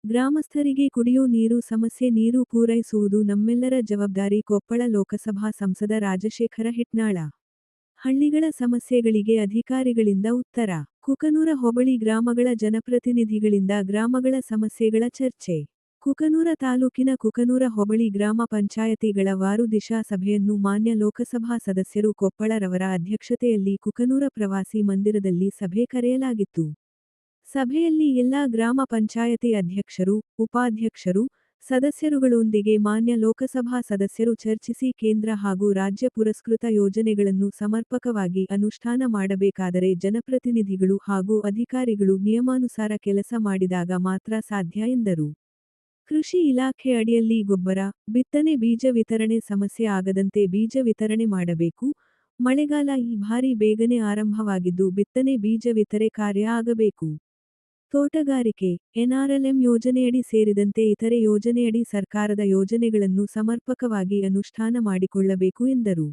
ಗ್ರಾಮಸ್ಥರಿಗೆ ಕುಡಿಯೋ ನೀರು ಸಮಸ್ಯೆ ನೀರು ಪೂರೈಸುವುದು ನಮ್ಮೆಲ್ಲರ ಜವಾಬ್ದಾರಿ ಕೊಪ್ಪಳ ಲೋಕಸಭಾ ಸಂಸದ ರಾಜಶೇಖರ ಹಿಟ್ನಾಳ. ಹಳ್ಳಿಗಳ ಸಮಸ್ಯೆಗಳಿಗೆ ಅಧಿಕಾರಿಗಳಿಂದ ಉತ್ತರ. ಕುಕನೂರ ಹೋಬಳಿ ಗ್ರಾಮಗಳ ಜನಪ್ರತಿನಿಧಿಗಳಿಂದ ಗ್ರಾಮಗಳ ಸಮಸ್ಯೆಗಳ ಚರ್ಚೆ. ಕುಕನೂರ ತಾಲೂಕಿನ ಕುಕನೂರ ಹೋಬಳಿ ಗ್ರಾಮ ಪಂಚಾಯತಿಗಳ ವಾರು ದಿಶಾ ಸಭೆಯನ್ನು ಮಾನ್ಯ ಲೋಕಸಭಾ ಸದಸ್ಯರು ಕೊಪ್ಪಳ ರವರ ಅಧ್ಯಕ್ಷತೆಯಲ್ಲಿ ಕುಕನೂರ ಪ್ರವಾಸಿ ಮಂದಿರದಲ್ಲಿ ಸಭೆ ಕರೆಯಲಾಗಿತ್ತು. ಸಭೆಯಲ್ಲಿ ಎಲ್ಲಾ ಗ್ರಾಮ ಪಂಚಾಯತಿ ಅಧ್ಯಕ್ಷರು, ಉಪಾಧ್ಯಕ್ಷರು, ಸದಸ್ಯರುಗಳೊಂದಿಗೆ ಮಾನ್ಯ ಲೋಕಸಭಾ ಸದಸ್ಯರು ಚರ್ಚಿಸಿ ಕೇಂದ್ರ ಹಾಗೂ ರಾಜ್ಯ ಪುರಸ್ಕೃತ ಯೋಜನೆಗಳನ್ನು ಸಮರ್ಪಕವಾಗಿ ಅನುಷ್ಠಾನ ಮಾಡಬೇಕಾದರೆ ಜನಪ್ರತಿನಿಧಿಗಳು ಹಾಗೂ ಅಧಿಕಾರಿಗಳು ನಿಯಮಾನುಸಾರ ಕೆಲಸ ಮಾಡಿದಾಗ ಮಾತ್ರ ಸಾಧ್ಯ ಎಂದರು. ಕೃಷಿ ಇಲಾಖೆ ಅಡಿಯಲ್ಲಿ ಗೊಬ್ಬರ, ಬಿತ್ತನೆ ಬೀಜ ವಿತರಣೆ ಸಮಸ್ಯೆ ಆಗದಂತೆ ಬೀಜ ವಿತರಣೆ ಮಾಡಬೇಕು. ಮಳೆಗಾಲ ಈ ಬಾರಿ ಬೇಗನೆ ಆರಂಭವಾಗಿದ್ದು ಬಿತ್ತನೆ ಬೀಜ ವಿತರಣೆ ಕಾರ್ಯ ಆಗಬೇಕು. ತೋಟಗಾರಿಕೆ, ಎನ್ಆರ್ಎಲ್ಎಂ ಯೋಜನೆಯಡಿ ಸೇರಿದಂತೆ ಇತರೆ ಯೋಜನೆಯಡಿ ಸರ್ಕಾರದ ಯೋಜನೆಗಳನ್ನು ಸಮರ್ಪಕವಾಗಿ ಅನುಷ್ಠಾನ ಮಾಡಿಕೊಳ್ಳಬೇಕು ಎಂದರು.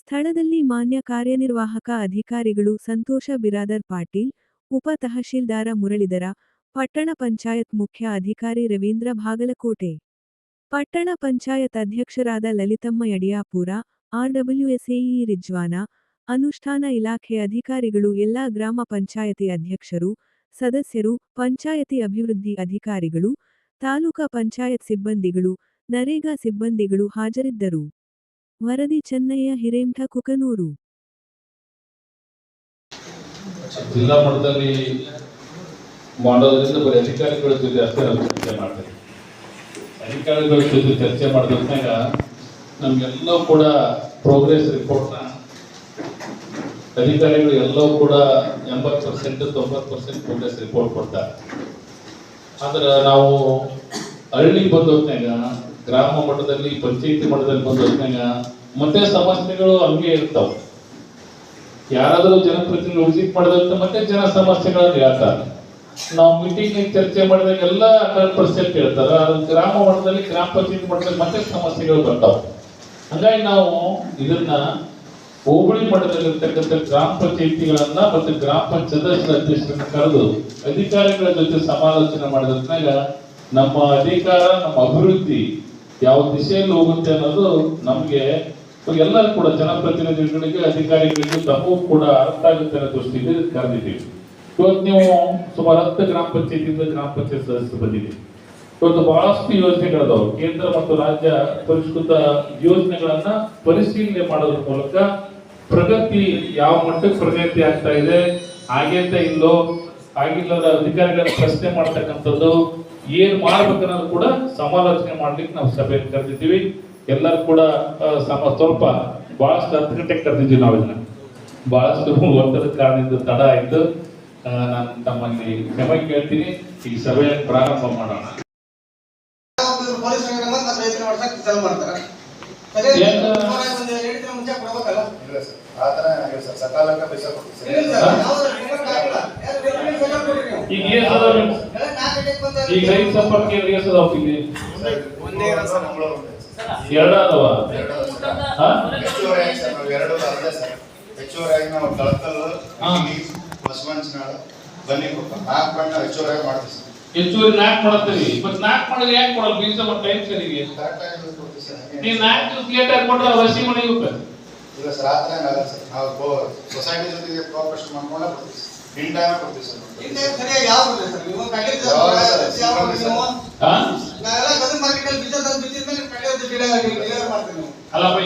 ಸ್ಥಳದಲ್ಲಿ ಮಾನ್ಯ ಕಾರ್ಯನಿರ್ವಾಹಕ ಅಧಿಕಾರಿಗಳು ಸಂತೋಷ ಬಿರಾದರ್ ಪಾಟೀಲ್, ಉಪ ತಹಶೀಲ್ದಾರ ಮುರಳೀಧರ, ಪಟ್ಟಣ ಪಂಚಾಯತ್ ಮುಖ್ಯ ಅಧಿಕಾರಿ ರವೀಂದ್ರ ಬಾಗಲಕೋಟೆ, ಪಟ್ಟಣ ಪಂಚಾಯತ್ ಅಧ್ಯಕ್ಷರಾದ ಲಲಿತಮ್ಮ ಯಡಿಯಾಪುರ, ಆರ್ಡಬ್ಲ್ಯೂಎಸ್ಎಇ ರಿಜ್ವಾನ, ಅನುಷ್ಠಾನ ಇಲಾಖೆ ಅಧಿಕಾರಿಗಳು ಎಲ್ಲಾ ಗ್ರಾಮ ಪಂಚಾಯತಿ ಅಧ್ಯಕ್ಷರು, ಸದಸ್ಯರು, ಪಂಚಾಯತಿ ಅಭಿವೃದ್ಧಿ ಅಧಿಕಾರಿಗಳು, ತಾಲೂಕಾ ಪಂಚಾಯತ್ ಸಿಬ್ಬಂದಿಗಳು, ನರೇಗಾ ಸಿಬ್ಬಂದಿಗಳು ಹಾಜರಿದ್ದರು. ವರದಿ ಚೆನ್ನಯ್ಯ ಹಿರೇಮಠ ಕುಕನೂರು. ಜಿಲ್ಲಾ ಮಟ್ಟದಲ್ಲಿ ಮಾಡೋದ್ರಿಂದ ಬರೀ ಅಧಿಕಾರಿಗಳ ಜೊತೆ ಅಷ್ಟೇ ನಾವು ಚರ್ಚೆ ಮಾಡ್ತೀವಿ. ಅಧಿಕಾರಿಗಳ ಜೊತೆ ಚರ್ಚೆ ಮಾಡಿದಾಗ ನಮ್ಗೆಲ್ಲವೂ ಕೂಡ ಪ್ರೋಗ್ರೆಸ್ ರಿಪೋರ್ಟ್ನ ಅಧಿಕಾರಿಗಳು ಎಲ್ಲವೂ ಕೂಡ 80% 90% ಪ್ರೋಗ್ರೆಸ್ ರಿಪೋರ್ಟ್ ಕೊಡ್ತಾರೆ. ಆದ್ರೆ ನಾವು ಹಳ್ಳಿಗೆ ಬಂದ ಹೊತ್ನಾಗ, ಗ್ರಾಮ ಮಟ್ಟದಲ್ಲಿ ಪಂಚಾಯತಿ ಮಟ್ಟದಲ್ಲಿ ಬಂದ ಹೊತ್ನಾಗ ಮತ್ತೆ ಸಮಸ್ಯೆಗಳು ಹಂಗೆ ಇರ್ತಾವ. ಯಾರಾದರೂ ಜನಪ್ರತಿನಿಧಿ ವಿಸಿಟ್ ಮಾಡಿದಂತ ಮತ್ತೆ ಜನ ಸಮಸ್ಯೆಗಳನ್ನು ಹೇಳ್ತಾರೆ. ನಾವು ಮೀಟಿಂಗ್ ಚರ್ಚೆ ಮಾಡಿದಾಗ ಎಲ್ಲ 100% ಹೇಳ್ತಾರೆ. ಗ್ರಾಮ ಮಟ್ಟದಲ್ಲಿ ಗ್ರಾಮ ಪಂಚಾಯತಿ ಮಟ್ಟದಲ್ಲಿ ಮತ್ತೆ ಸಮಸ್ಯೆಗಳು ಬರ್ತಾವ. ಹಾಗಾಗಿ ನಾವು ಇದನ್ನ ಹೋಬಳಿ ಮಟ್ಟದಲ್ಲಿರ್ತಕ್ಕಂಥ ಗ್ರಾಮ ಪಂಚಾಯತಿಗಳನ್ನ ಮತ್ತು ಗ್ರಾಮ ಪಂಚಾಯತ್ ಅಧ್ಯಕ್ಷರನ್ನ ಕರೆದು ಅಧಿಕಾರಿಗಳ ಜೊತೆ ಸಮಾಲೋಚನೆ ಮಾಡಿದಾಗ ನಮ್ಮ ಅಧಿಕಾರ, ನಮ್ಮ ಅಭಿವೃದ್ಧಿ ಯಾವ ದಿಶೆಯಲ್ಲಿ ಹೋಗುತ್ತೆ ಅನ್ನೋದು ನಮ್ಗೆ ಎಲ್ಲರೂ ಕೂಡ ಜನಪ್ರತಿನಿಧಿಗಳಿಗೆ, ಅಧಿಕಾರಿಗಳಿಗೆ ತಮಗೂ ಕೂಡ ಅರ್ಥ ಆಗುತ್ತೆ ಅನ್ನೋ ದೃಷ್ಟಿಯಿಂದ ಕರೆದಿದ್ದೀವಿ. ಇವತ್ತು ನೀವು ಸುಮಾರು 10 ಗ್ರಾಮ ಪಂಚಾಯತಿಯಿಂದ ಗ್ರಾಮ ಪಂಚಾಯತ್ ಸದಸ್ಯರು ಬಂದಿದ್ದೀವಿ. ಇವತ್ತು ಬಹಳಷ್ಟು ಯೋಜನೆಗಳದಾವು. ಕೇಂದ್ರ ಮತ್ತು ರಾಜ್ಯ ಪರಿಷ್ಕೃತ ಯೋಜನೆಗಳನ್ನ ಪರಿಶೀಲನೆ ಮಾಡೋದ್ರ ಮೂಲಕ ಪ್ರಗತಿ ಯಾವ ಮಟ್ಟಕ್ಕೆ ಪ್ರಗತಿ ಆಗ್ತಾ ಇದೆ, ಹಾಗೆಂತ ಇಲ್ಲೋ ಆಗಿಲ್ಲದ ಅಧಿಕಾರಿಗಳ ಪ್ರಶ್ನೆ ಮಾಡ್ತಕ್ಕಂಥದ್ದು, ಏನ್ ಮಾಡ್ಬೇಕನ್ನೋದು ಕೂಡ ಸಮಾಲೋಚನೆ ಮಾಡ್ಲಿಕ್ಕೆ ನಾವು ಸಭೆ ಕರೆದಿದ್ದೀವಿ. ಎಲ್ಲರೂ ಕೂಡ ಸ್ವಲ್ಪ ಬಹಳಷ್ಟು 10 ಗಂಟೆಗೆ ಕರೆದಿದ್ದೀವಿ. ನಾವು ಇದನ್ನ ಬಹಳಷ್ಟು ಒತ್ತಡದ ಕಾರಣದಿಂದ ತಡ ಆಯ್ತು. ನಾನು ತಮ್ಮಲ್ಲಿ ಕ್ಷಮೆ ಕೇಳ್ತೀನಿ. ಈ ಸಭೆಯನ್ನು ಪ್ರಾರಂಭ ಮಾಡೋಣ. ಈಗ ರೈತ ಸಂಪರ್ಕ ಎರಡದವ ಹೆಚ್ಚುವರಿಯಾಗಿ ನಾವು ಕಳಕಲ್ಲು, ಬಸವನಚನಾಳ, ಬನ್ನಿಕೊಪ್ಪ 4 ಬಣ್ಣ ಹೆಚ್ಚುವರಿಯಾಗಿ ಮಾಡ್ತೀವಿ ಸರ್. ಹೆಚ್ಚುವರಿ 4 ಮಾಡ್ತೀವಿ. ಮತ್ತೆ 4 ಮಾಡಿದ್ರೆ ಯಾಕೆ ಕೊಡಲ್ಲ? ಬೀಜ ಮತ್ತು ಟೈಮ್ ಸರಿಗೆ ನೀವು 4 ದಿವಸ ಲೇಟ್ ಆಗಿ ಕೊಟ್ಟರೆ ಹಸಿ ಮನೆ ಹೋಗ್ತದೆ. ಇಲ್ಲ ಸರ್, ಆ ಥರ ಏನಾಗಲ್ಲ ಸರ್. ನಾವು ಸೊಸೈಟಿ ಜೊತೆಗೆ ಕೋಆಪರೇಷನ್ ಮಾಡ್ಕೊಂಡ ಕೊಡ್ತೀವಿ ಸರ್. ಇನ್ ಟೈಮ್ ಕೊಡ್ತೀವಿ ಸರ್. ಅಲ್ಲಪ್ಪ,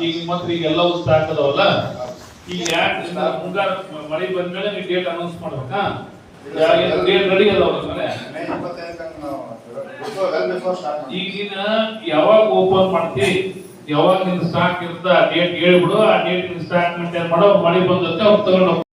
ಈಗ ಮತ್ತೆ ಈಗ ಎಲ್ಲ ಸ್ಟಾರ್ಟ್ ಅದಾವಲ್ಲ, ಈಗ ಯಾಕೆ ಮುಂಗಾರು ಮಳೆ ಬಂದ್ಮೇಲೆ ನೀವು ಡೇಟ್ ಅನೌನ್ಸ್ ಮಾಡ್ಬೇಕಾ? ಡೇಟ್ ರೆಡಿ ಅದಾವ. ಈಗಿನ ಯಾವಾಗ ಓಪನ್ ಮಾಡ್ತಿ, ಯಾವಾಗ ನಿನ್ ಸ್ಟಾಕ್ ಇರ್ತ ಡೇಟ್ ಹೇಳ್ಬಿಡು. ಆ ಡೇಟ್ ಸ್ಟಾಕ್ ಮೇಂಟೈನ್ ಮಾಡೋ, ಮಳೆ ಬಂದತ್ತೆ ಅವ್ರು ತಗೊಂಡು